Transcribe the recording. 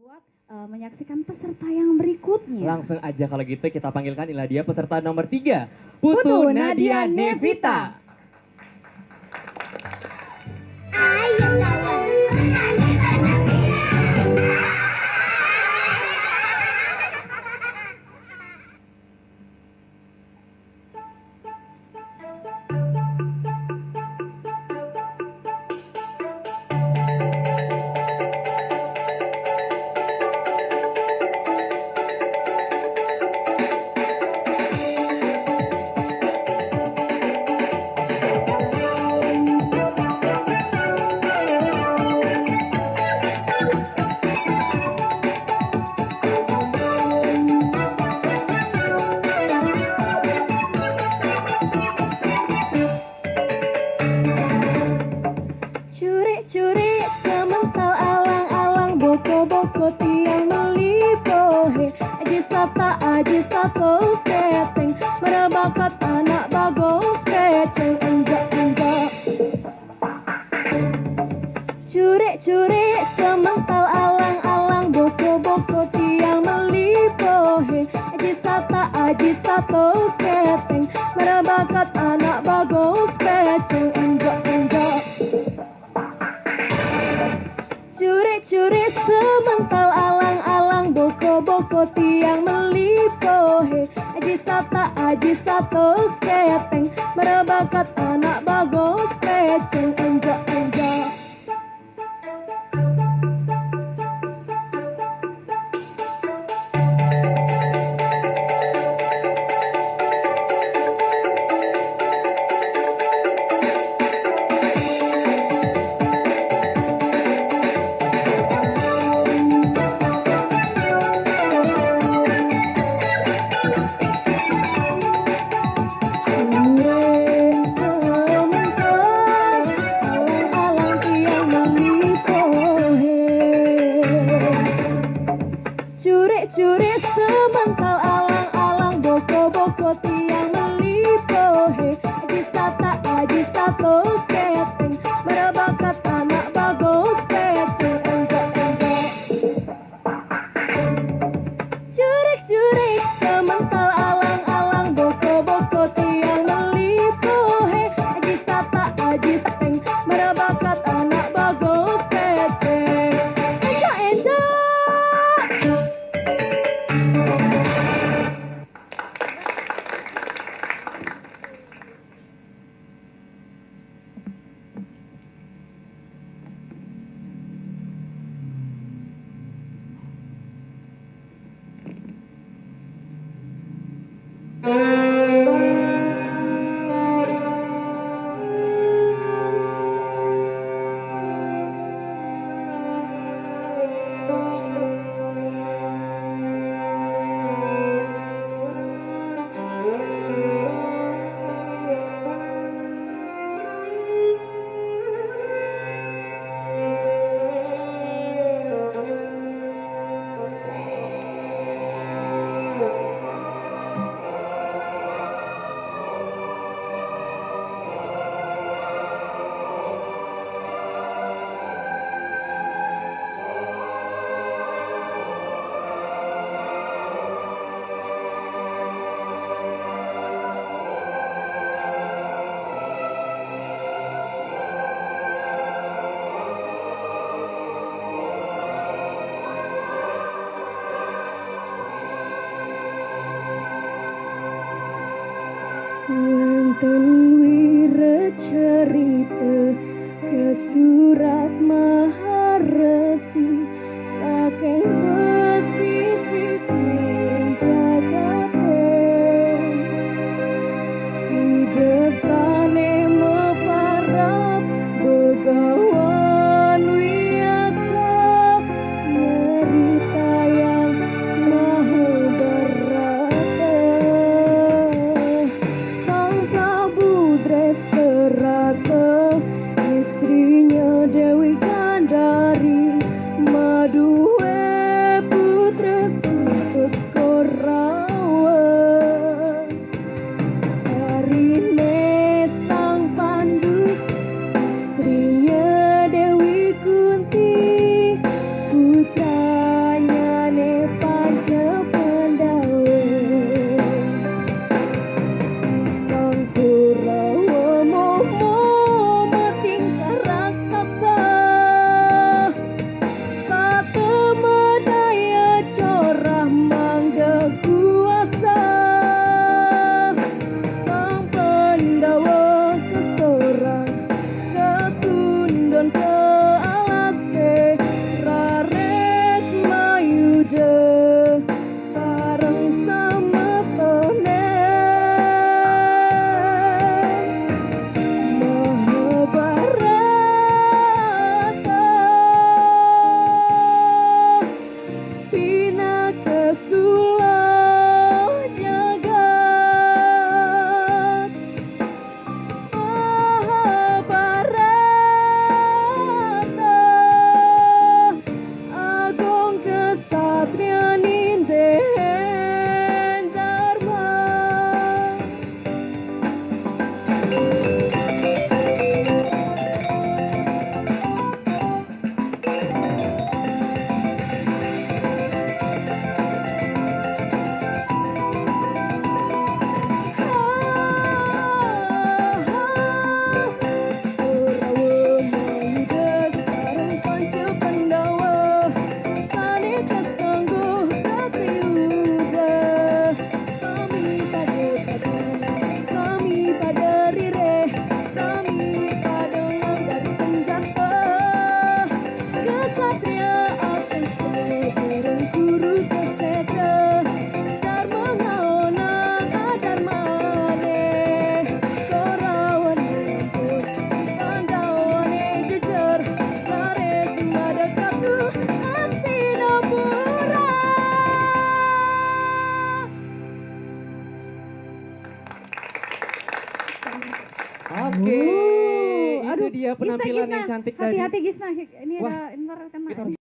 buat menyaksikan peserta yang berikutnya. Langsung aja kalau gitu kita panggilkan inilah dia peserta nomor 3, Putu Putu Nadia Nadia Nevita. Nevita. Ayo kawan. Curi-curi semental alang-alang boko-boko tiang melipohe aji satu sketeng merebakat anak bagong skeceng enjak-enjak. Curi-curi semental alang-alang boko-boko tiang melipohe aji satu sketeng merebakat anak bagong skeceng enjak-enjak. Curi-curi semental alang-alang boko-boko tiang melipohe aji satu sketeng merebakat anak bagong skeceng enjak-enjak. Curi semental alang-alang boko-boko tiang melipohe aji satu sketeng merebakat anak bagong skeceng enjak-enjak. Curi semental alang-alang boko-boko tiang melipohe aji sketeng merebakat anak bagong skeceng enjak-enjak. Wonten wiracarita kesurat maharesi saking pesisir ing jagate idesane meparap begawan wiasa nyerita yang maha berrasa. Sang Prabu Dresterata istrinya Dewi Ganda Oke, itu Aduh, dia penampilan yang cantik tadi. Hati-hati Gisna, ini Wah, ada ntar kena. kita harus